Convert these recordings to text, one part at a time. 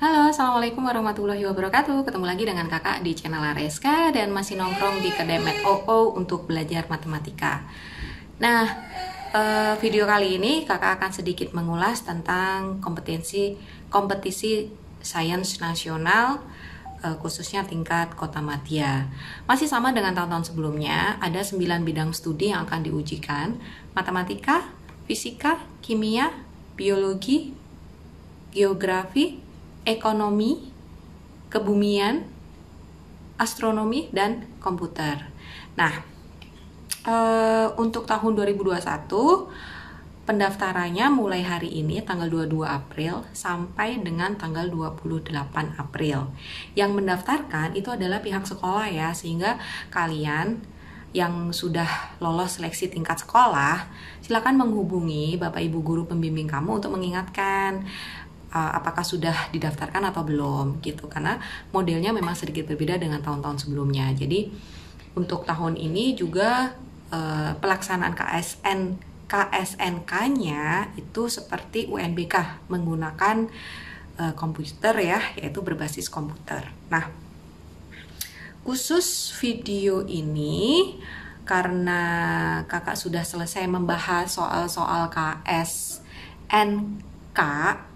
Halo, Assalamualaikum warahmatullahi wabarakatuh. Ketemu lagi dengan kakak di channel Areska dan masih nongkrong di kedai Med OO untuk belajar matematika. Nah, video kali ini kakak akan sedikit mengulas tentang kompetisi sains nasional, khususnya tingkat kota madya. Masih sama dengan tahun-tahun sebelumnya, ada 9 bidang studi yang akan diujikan: matematika, fisika, kimia, biologi, geografi, ekonomi, kebumian, astronomi, dan komputer. Nah, untuk tahun 2021 pendaftarannya mulai hari ini tanggal 22 April sampai dengan tanggal 28 April. Yang mendaftarkan itu adalah pihak sekolah ya, sehingga kalian yang sudah lolos seleksi tingkat sekolah, silakan menghubungi Bapak Ibu guru pembimbing kamu untuk mengingatkan apakah sudah didaftarkan atau belum gitu, karena modelnya memang sedikit berbeda dengan tahun-tahun sebelumnya. Jadi untuk tahun ini juga pelaksanaan KSNK-nya itu seperti UNBK, menggunakan komputer ya, yaitu berbasis komputer. Nah, khusus video ini karena kakak sudah selesai membahas soal-soal KSNK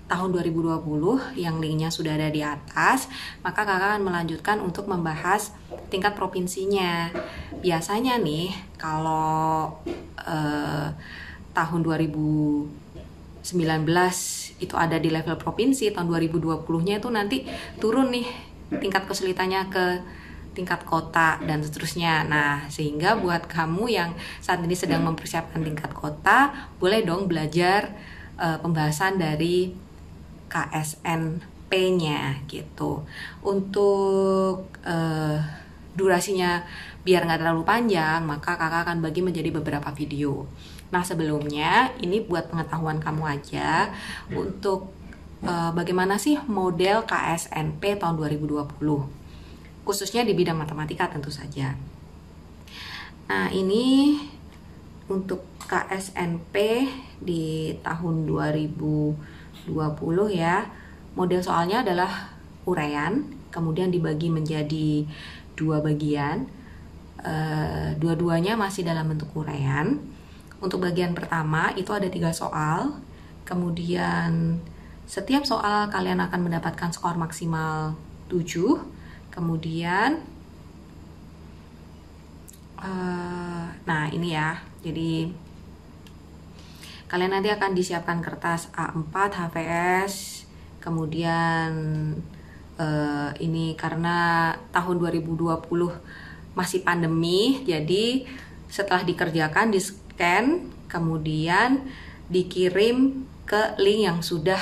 tahun 2020 yang linknya sudah ada di atas, maka kakak akan melanjutkan untuk membahas tingkat provinsinya. Biasanya nih kalau tahun 2019 itu ada di level provinsi, tahun 2020-nya itu nanti turun nih tingkat kesulitannya ke tingkat kota dan seterusnya. Nah, sehingga buat kamu yang saat ini sedang mempersiapkan tingkat kota, boleh dong belajar pembahasan dari KSNP-nya gitu. Untuk durasinya biar nggak terlalu panjang, maka kakak akan bagi menjadi beberapa video. Nah, sebelumnya ini buat pengetahuan kamu aja untuk bagaimana sih model KSNP tahun 2020, khususnya di bidang matematika tentu saja. Nah, ini untuk KSNP di tahun 2020 ya. Model soalnya adalah uraian, kemudian dibagi menjadi dua bagian. Dua-duanya masih dalam bentuk uraian. Untuk bagian pertama itu ada 3 soal. Kemudian setiap soal kalian akan mendapatkan skor maksimal 7. Kemudian nah ini ya, jadi kalian nanti akan disiapkan kertas A4 HVS. Kemudian ini karena tahun 2020 masih pandemi, jadi setelah dikerjakan di scan, kemudian dikirim ke link yang sudah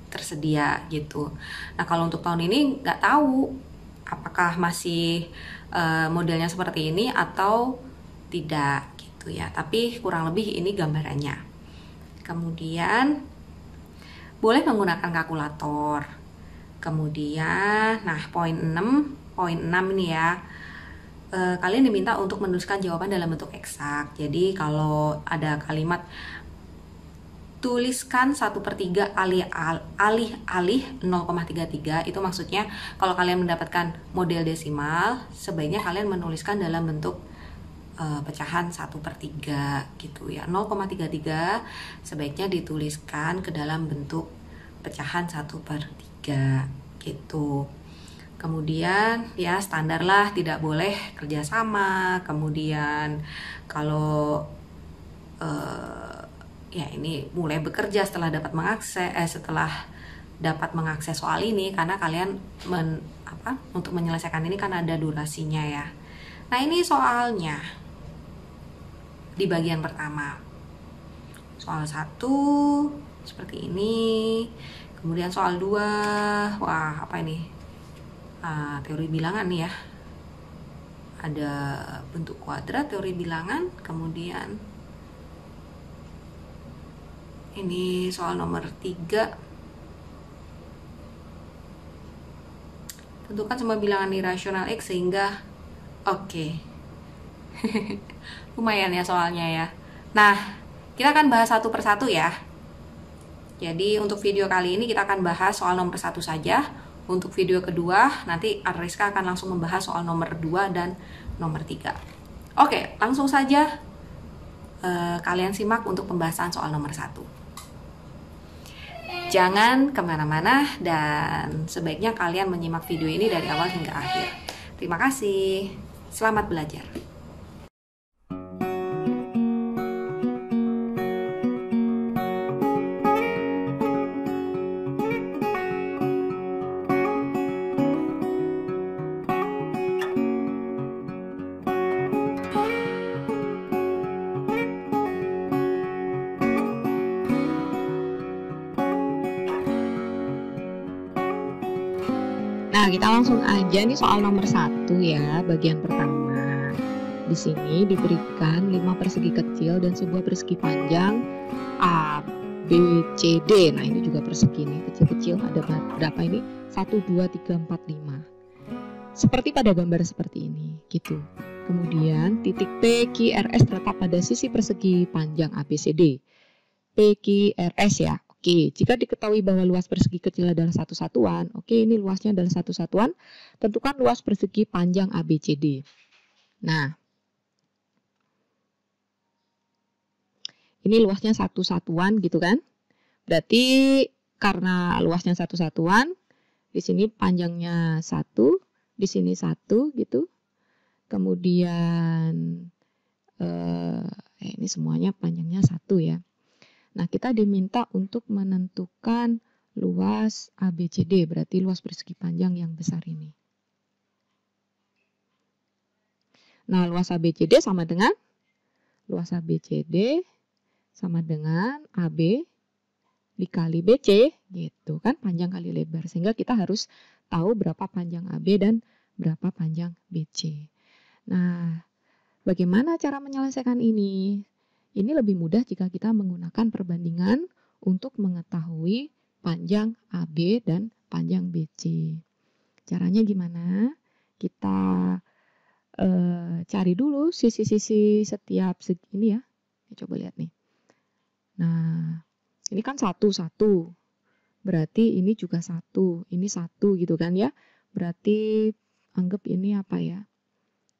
tersedia gitu. Nah, kalau untuk tahun ini nggak tahu apakah masih modelnya seperti ini atau tidak gitu ya, tapi kurang lebih ini gambarannya. Kemudian boleh menggunakan kalkulator. Kemudian nah poin 6 ini ya, kalian diminta untuk menuliskan jawaban dalam bentuk eksak. Jadi kalau ada kalimat tuliskan 1/3 alih 0,33, itu maksudnya kalau kalian mendapatkan model desimal, sebaiknya kalian menuliskan dalam bentuk pecahan 1/3 gitu ya. 0,33 sebaiknya dituliskan ke dalam bentuk pecahan 1/3 gitu. Kemudian ya standar lah, tidak boleh kerjasama. Kemudian kalau ya ini mulai bekerja setelah dapat mengakses soal ini, karena kalian untuk menyelesaikan ini kan ada durasinya ya. Nah, ini soalnya di bagian pertama. Soal 1 seperti ini. Kemudian soal 2, wah apa ini? Teori bilangan nih ya. Ada bentuk kuadrat, teori bilangan. Kemudian ini soal nomor 3. Tentukan semua bilangan irasional X sehingga lumayan ya soalnya ya. Nah, kita akan bahas satu persatu ya. Jadi untuk video kali ini kita akan bahas soal nomor 1 saja. Untuk video kedua nanti Areska akan langsung membahas soal nomor 2 dan nomor 3. Oke, langsung saja kalian simak untuk pembahasan soal nomor 1. Jangan kemana-mana dan sebaiknya kalian menyimak video ini dari awal hingga akhir. Terima kasih, selamat belajar. Nah, kita langsung aja nih soal nomor 1 ya, bagian pertama. Di sini diberikan 5 persegi kecil dan sebuah persegi panjang A, B, C, D. Nah, ini juga persegi nih, kecil-kecil. Ada berapa ini? 1, 2, 3, 4, 5. Seperti pada gambar seperti ini, gitu. Kemudian titik P, Q, R, S terletak pada sisi persegi panjang ABCD. P, Q, R, S ya. Oke, jika diketahui bahwa luas persegi kecil adalah satu satuan, oke ini luasnya adalah satu satuan, tentukan luas persegi panjang ABCD. Nah, ini luasnya satu satuan gitu kan? Berarti karena luasnya satu satuan, di sini panjangnya 1, di sini 1 gitu. Kemudian ini semuanya panjangnya 1 ya. Nah, kita diminta untuk menentukan luas ABCD, berarti luas persegi panjang yang besar ini. Nah, luas ABCD sama dengan AB dikali BC, gitu kan, panjang kali lebar. Sehingga kita harus tahu berapa panjang AB dan berapa panjang BC. Nah, bagaimana cara menyelesaikan ini? Ini lebih mudah jika kita menggunakan perbandingan untuk mengetahui panjang AB dan panjang BC. Caranya gimana? Kita cari dulu sisi-sisi setiap segi ini ya. Coba lihat nih. Nah, ini kan 1, 1. Berarti ini juga 1, ini 1 gitu kan ya. Berarti anggap ini apa ya?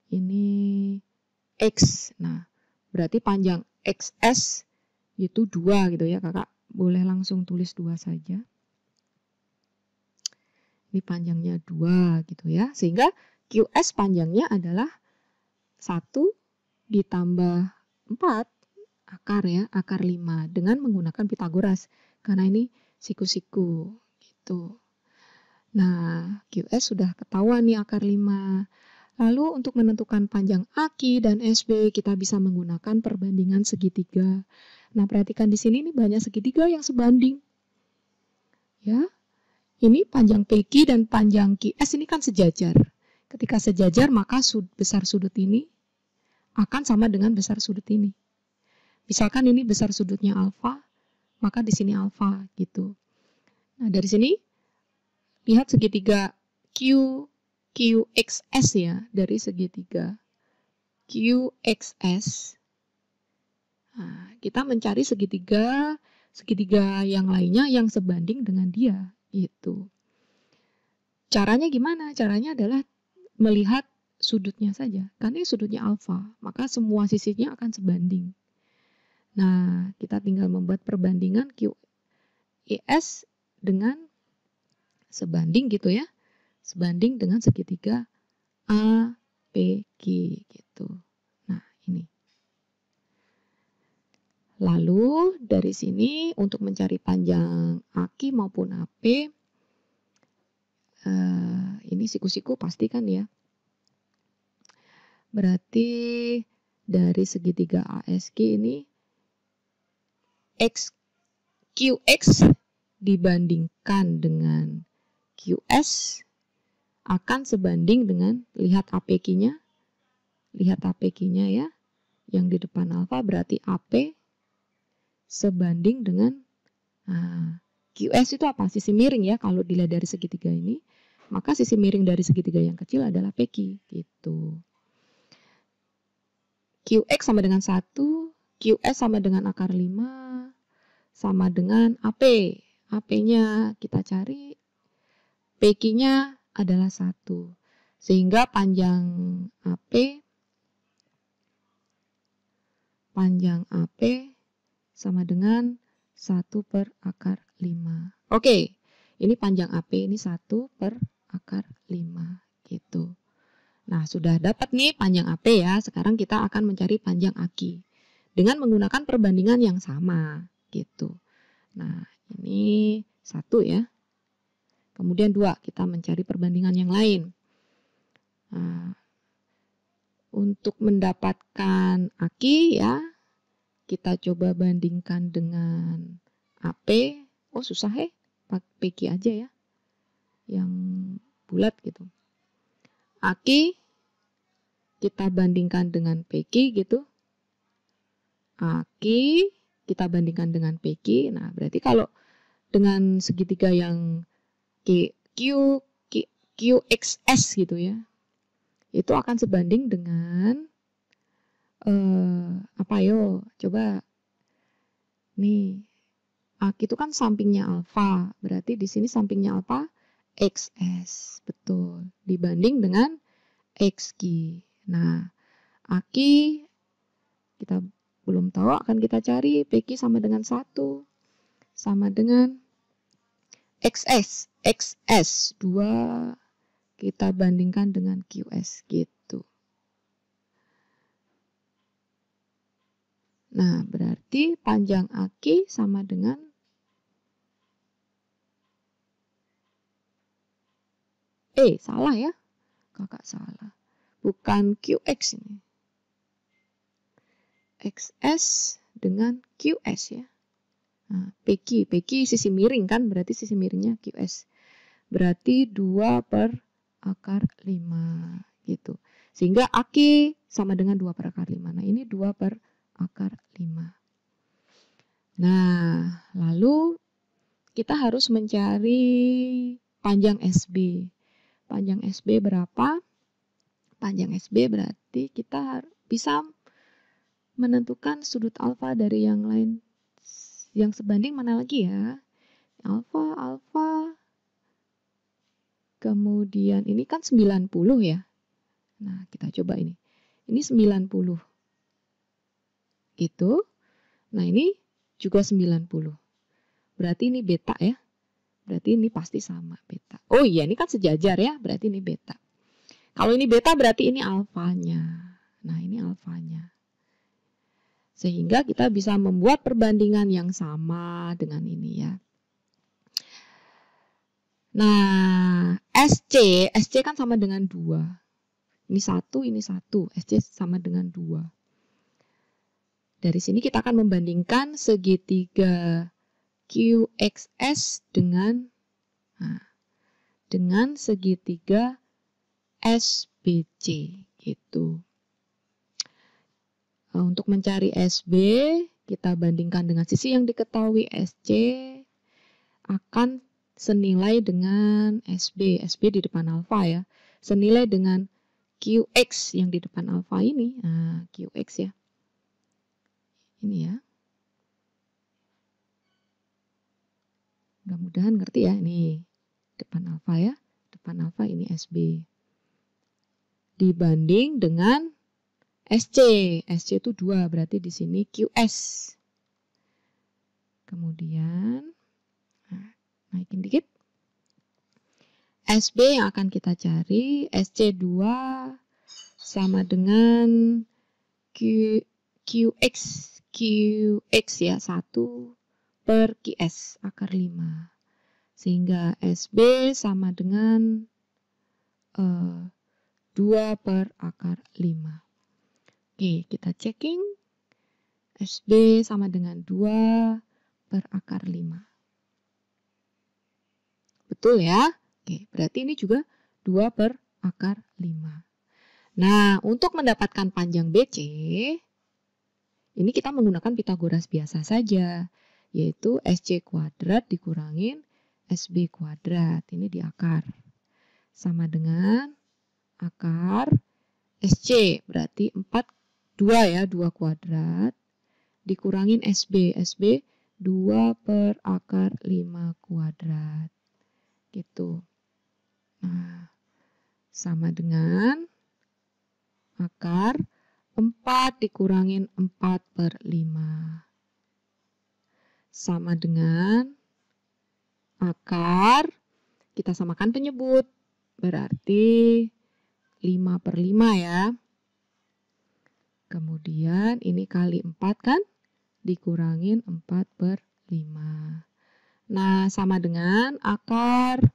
Ini X. Nah, berarti panjang XS itu 2 gitu ya, kakak boleh langsung tulis 2 saja. Ini panjangnya 2 gitu ya, sehingga QS panjangnya adalah 1 ditambah 4 akar ya, akar 5 dengan menggunakan Pitagoras karena ini siku-siku gitu. Nah, QS sudah ketahuan nih akar 5. Lalu untuk menentukan panjang AQ dan SB kita bisa menggunakan perbandingan segitiga. Nah, perhatikan di sini nih banyak segitiga yang sebanding. Ya. Ini panjang PQ dan panjang QS ini kan sejajar. Ketika sejajar maka besar sudut ini akan sama dengan besar sudut ini. Misalkan ini besar sudutnya alfa, maka di sini alfa gitu. Nah, dari sini lihat segitiga QXS ya, dari segitiga QXS. Nah, kita mencari segitiga yang lainnya yang sebanding dengan dia, gitu. Caranya gimana? Caranya adalah melihat sudutnya saja. Karena ini sudutnya alfa, maka semua sisinya akan sebanding. Nah, kita tinggal membuat perbandingan QES dengan sebanding gitu ya. Sebanding dengan segitiga APQ gitu. Nah, ini. Lalu dari sini untuk mencari panjang AQ maupun AP, ini siku-siku pasti kan ya. Berarti dari segitiga ASQ ini QX dibandingkan dengan QS akan sebanding dengan lihat APQ-nya. Lihat APQ-nya ya. Yang di depan alfa berarti AP sebanding dengan QS itu apa? Sisi miring ya kalau dilihat dari segitiga ini. Maka sisi miring dari segitiga yang kecil adalah PQ gitu. QX sama dengan 1, QS sama dengan akar 5, sama dengan AP. AP-nya kita cari, PQ-nya adalah 1. Sehingga panjang AP sama dengan 1/5. Oke, ini panjang AP ini 1/5 gitu. Nah, sudah dapat nih panjang AP ya. Sekarang kita akan mencari panjang AQ dengan menggunakan perbandingan yang sama gitu. Nah, ini 1 ya. Kemudian 2, kita mencari perbandingan yang lain. Nah, untuk mendapatkan AQ ya, kita coba bandingkan dengan AP. Oh, susah PQ aja ya. Yang bulat gitu. AQ kita bandingkan dengan PQ gitu. AQ kita bandingkan dengan PQ. Nah, berarti kalau dengan segitiga yang QXS gitu ya, itu akan sebanding dengan coba nih, AQ itu kan sampingnya alfa, berarti di sini sampingnya alfa XS, betul, dibanding dengan XQ. Nah, AQ kita belum tahu, akan kita cari PQ sama dengan 1 sama dengan XS 2 kita bandingkan dengan QS gitu. Nah, berarti panjang AQ sama dengan salah ya. Kakak salah. Bukan QX ini. XS dengan QS ya. Nah, PQ sisi miring kan, berarti sisi miringnya QS. Berarti 2/5 gitu. Sehingga AQ sama dengan 2/5. Nah, ini 2/5. Nah, lalu kita harus mencari panjang SB. Panjang SB berapa? Panjang SB berarti kita bisa menentukan sudut alfa dari yang lain. Yang sebanding mana lagi ya? Alfa. Kemudian ini kan 90 ya. Nah, kita coba ini. Ini 90. Gitu. Nah, ini juga 90. Berarti ini beta ya. Berarti ini pasti sama beta. Oh iya, ini kan sejajar ya. Berarti ini beta. Kalau ini beta berarti ini alfanya. Nah, ini alfanya. Sehingga kita bisa membuat perbandingan yang sama dengan ini ya. Nah, SC kan sama dengan 2. Ini 1, ini 1. SC sama dengan 2. Dari sini kita akan membandingkan segitiga QXS dengan segitiga SBC gitu. Untuk mencari SB, kita bandingkan dengan sisi yang diketahui SC akan senilai dengan SB. SB di depan alfa ya. Senilai dengan QX yang di depan alfa ini. Nah, QX ya. Ini ya. Mudah-mudahan ngerti ya. Ini depan alfa ya. Depan alfa ini SB. Dibanding dengan SC. SC itu 2, berarti di sini QS. Kemudian naikin dikit. SB yang akan kita cari, SC2 sama dengan QX ya, 1/QS akar 5. Sehingga SB sama dengan 2/5. Oke, kita checking. SB sama dengan 2/5. Betul ya? Oke, berarti ini juga 2/5. Nah, untuk mendapatkan panjang BC, ini kita menggunakan Pitagoras biasa saja, yaitu SC kuadrat dikurangin SB kuadrat. Ini di akar. Sama dengan akar SC, berarti 2 ya, 2 kuadrat, dikurangin SB. SB 2 per akar 5 kuadrat. Gitu. Nah, sama dengan akar 4 dikurangin 4 per 5. Sama dengan akar, kita samakan penyebut. Berarti 5 per 5 ya. Kemudian ini kali 4 kan? Dikurangin 4 per 5. Nah, sama dengan akar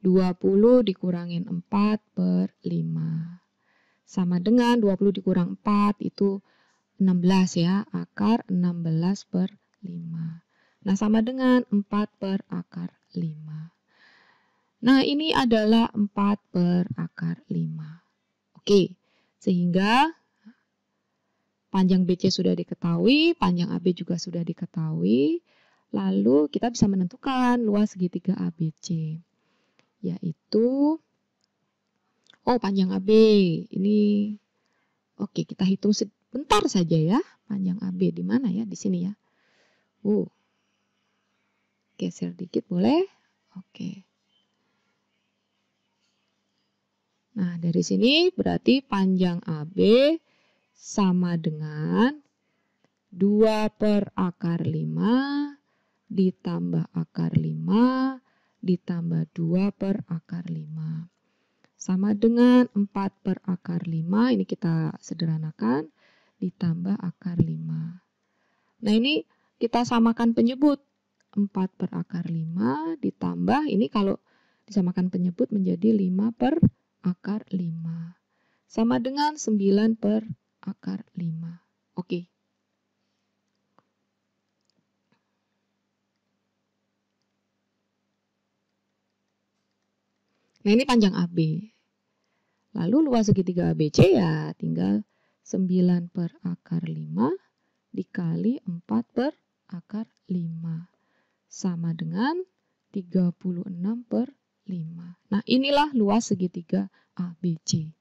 20 dikurangin 4 per 5. Sama dengan 20 dikurang 4 itu 16 ya. Akar 16 per 5. Nah, sama dengan 4 per akar 5. Nah, ini adalah 4 per akar 5. Oke, sehingga panjang BC sudah diketahui, panjang AB juga sudah diketahui. Lalu kita bisa menentukan luas segitiga ABC. Yaitu, panjang AB. Ini, oke, kita hitung sebentar saja ya. Panjang AB di mana ya? Di sini ya. Geser dikit boleh? Oke. Nah, dari sini berarti panjang AB sama dengan 2 per akar 5 ditambah akar 5 ditambah 2 per akar 5. Sama dengan 4 per akar 5, ini kita sederhanakan, ditambah akar 5. Nah, ini kita samakan penyebut. 4 per akar 5 ditambah, ini kalau disamakan penyebut menjadi 5 per akar 5. Sama dengan 9 per akar 5. Oke. Nah, ini panjang AB. Lalu luas segitiga ABC ya tinggal 9 per akar 5 dikali 4 per akar 5. Sama dengan 36 per 5. Nah, inilah luas segitiga ABC.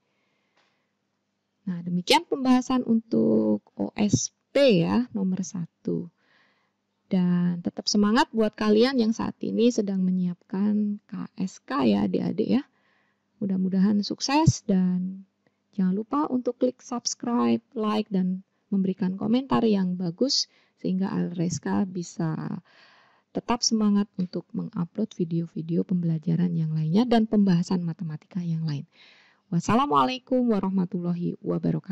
Nah, demikian pembahasan untuk OSP ya, nomor 1. Dan tetap semangat buat kalian yang saat ini sedang menyiapkan KSK ya adik-adik ya. Mudah-mudahan sukses dan jangan lupa untuk klik subscribe, like, dan memberikan komentar yang bagus sehingga Alreska bisa tetap semangat untuk mengupload video-video pembelajaran yang lainnya dan pembahasan matematika yang lain. Wassalamualaikum warahmatullahi wabarakatuh.